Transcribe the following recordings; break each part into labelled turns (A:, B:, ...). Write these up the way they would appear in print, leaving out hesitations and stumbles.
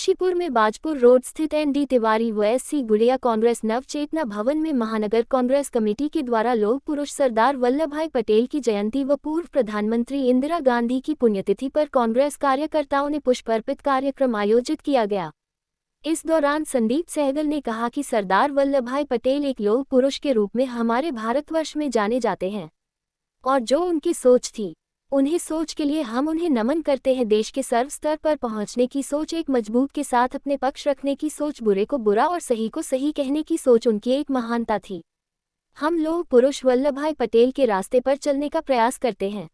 A: काशीपुर में बाजपुर रोड स्थित एन.डी. तिवारी व एस.सी. गुड़िया कांग्रेस नवचेतना भवन में महानगर कांग्रेस कमेटी के द्वारा लौह पुरुष सरदार वल्लभभाई पटेल की जयंती व पूर्व प्रधानमंत्री इंदिरा गांधी की पुण्यतिथि पर कांग्रेस कार्यकर्ताओं ने पुष्प अर्पित कार्यक्रम आयोजित किया गया। इस दौरान संदीप सहगल ने कहा कि सरदार वल्लभभाई पटेल एक लौह पुरुष के रूप में हमारे भारतवर्ष में जाने जाते हैं और जो उनकी सोच थी, उन्हें सोच के लिए हम उन्हें नमन करते हैं। देश के सर्व स्तर पर पहुंचने की सोच, एक मजबूत के साथ अपने पक्ष रखने की सोच, बुरे को बुरा और सही को सही कहने की सोच उनकी एक महानता थी। हम लौह पुरुष वल्लभभाई पटेल के रास्ते पर चलने का प्रयास करते हैं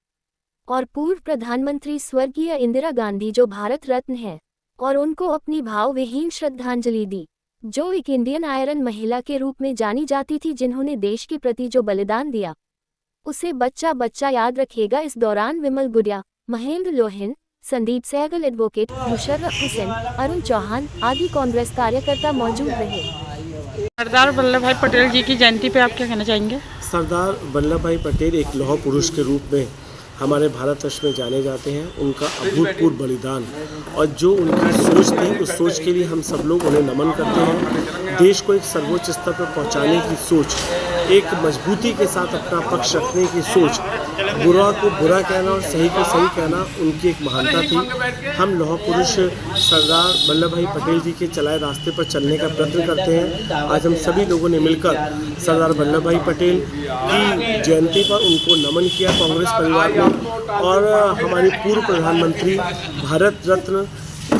A: और पूर्व प्रधानमंत्री स्वर्गीय इंदिरा गांधी जो भारत रत्न हैं और उनको अपनी भावविहीन श्रद्धांजलि दी, जो एक इंडियन आयरन महिला के रूप में जानी जाती थी, जिन्होंने देश के प्रति जो बलिदान दिया उसे बच्चा बच्चा याद रखेगा। इस दौरान विमल गुड़िया, महेंद्र लोहिन, संदीप सहगल, एडवोकेट मुशर्रफ हुसैन, अरुण चौहान आदि कांग्रेस कार्यकर्ता मौजूद रहे।
B: सरदार वल्लभभाई पटेल जी की जयंती पे आप क्या कहना चाहेंगे?
C: सरदार वल्लभभाई पटेल एक लौह पुरुष के रूप में हमारे भारतवर्ष में जाने जाते हैं। उनका अभूतपूर्व बलिदान और जो उनकी सोच थी, उस सोच के लिए हम सब लोग उन्हें नमन करते हैं। देश को एक सर्वोच्च स्तर पर पहुंचाने की सोच, एक मजबूती के साथ अपना पक्ष रखने की सोच, बुरा को बुरा कहना और सही को सही कहना उनकी एक महानता थी। हम लौह पुरुष सरदार वल्लभभाई पटेल जी के चलाए रास्ते पर चलने का प्रयत्न करते हैं। आज हम सभी लोगों ने मिलकर सरदार वल्लभभाई पटेल की जयंती पर उनको नमन किया कांग्रेस परिवार में, और हमारी पूर्व प्रधानमंत्री भारत रत्न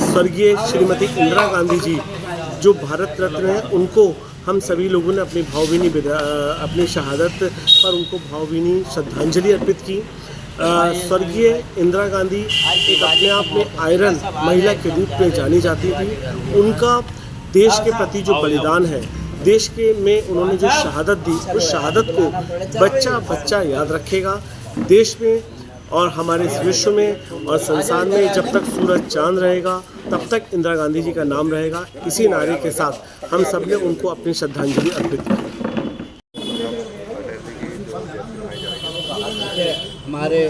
C: स्वर्गीय श्रीमती इंदिरा गांधी जी जो भारत रत्न हैं, उनको हम सभी लोगों ने अपनी शहादत पर उनको भावभीनी श्रद्धांजलि अर्पित की। स्वर्गीय इंदिरा गांधी एक अपने आप में आयरन महिला के रूप में जानी जाती थी। उनका देश के प्रति जो बलिदान है, देश के में उन्होंने जो शहादत दी, उस शहादत को बच्चा बच्चा याद रखेगा। देश में और हमारे इस विश्व में और संसार में जब तक सूरज चांद रहेगा, तब तक इंदिरा गांधी जी का नाम रहेगा। इसी नारे के साथ हम सब ने उनको अपनी श्रद्धांजलि अर्पित की।
D: हमारे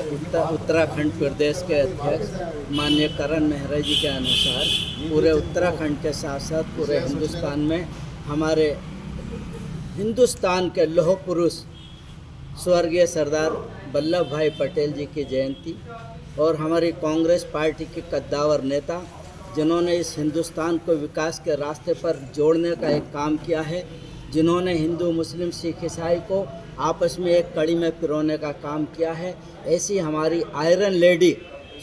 D: उत्तराखंड प्रदेश के अध्यक्ष माननीय करण मेहरा जी के अनुसार पूरे उत्तराखंड के साथ साथ पूरे हिंदुस्तान में हमारे हिंदुस्तान के लौह पुरुष स्वर्गीय सरदार वल्लभ भाई पटेल जी की जयंती और हमारी कांग्रेस पार्टी के कद्दावर नेता जिन्होंने इस हिंदुस्तान को विकास के रास्ते पर जोड़ने का एक काम किया है, जिन्होंने हिंदू मुस्लिम सिख ईसाई को आपस में एक कड़ी में पिरोने का काम किया है, ऐसी हमारी आयरन लेडी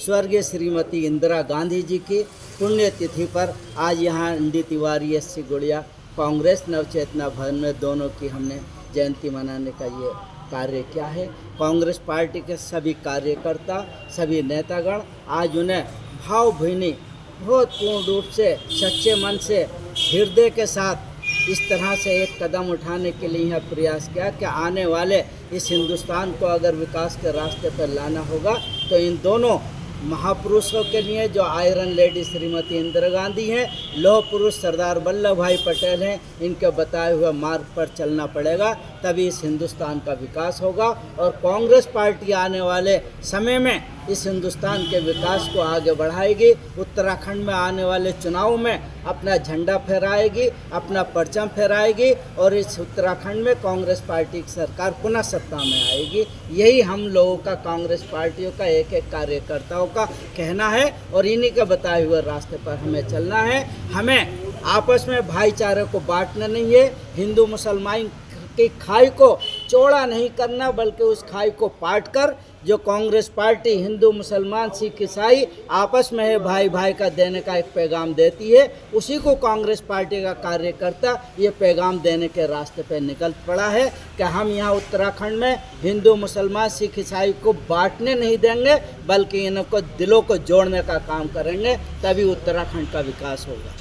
D: स्वर्गीय श्रीमती इंदिरा गांधी जी की पुण्यतिथि पर आज यहाँ एन.डी. तिवारी, एस.सी. गुड़िया कांग्रेस नवचेतना भवन में दोनों की हमने जयंती मनाने का ये कार्य किया है। कांग्रेस पार्टी के सभी कार्यकर्ता, सभी नेतागण आज उन्हें भावभीनी बहुत पूर्ण रूप से सच्चे मन से हृदय के साथ इस तरह से एक कदम उठाने के लिए यह प्रयास किया कि आने वाले इस हिंदुस्तान को अगर विकास के रास्ते पर लाना होगा तो इन दोनों महापुरुषों के लिए जो आयरन लेडी श्रीमती इंदिरा गांधी हैं, लौह पुरुष सरदार वल्लभ भाई पटेल हैं, इनके बताए हुए मार्ग पर चलना पड़ेगा, तभी इस हिंदुस्तान का विकास होगा। और कांग्रेस पार्टी आने वाले समय में इस हिंदुस्तान के विकास को आगे बढ़ाएगी। उत्तराखंड में आने वाले चुनाव में अपना झंडा फहराएगी, अपना परचम फहराएगी और इस उत्तराखंड में कांग्रेस पार्टी की सरकार पुनः सत्ता में आएगी। यही हम लोगों का, कांग्रेस पार्टियों का, एक एक कार्यकर्ताओं का कहना है और इन्हीं के बताए हुए रास्ते पर हमें चलना है। हमें आपस में भाईचारे को बांटना नहीं है, हिंदू मुसलमान की खाई को चौड़ा नहीं करना, बल्कि उस खाई को पाट कर जो कांग्रेस पार्टी हिंदू मुसलमान सिख ईसाई आपस में है भाई भाई का देने का एक पैगाम देती है, उसी को कांग्रेस पार्टी का कार्यकर्ता ये पैगाम देने के रास्ते पर निकल पड़ा है कि हम यहाँ उत्तराखंड में हिंदू मुसलमान सिख ईसाई को बांटने नहीं देंगे, बल्कि इनको दिलों को जोड़ने का काम करेंगे, तभी उत्तराखंड का विकास होगा।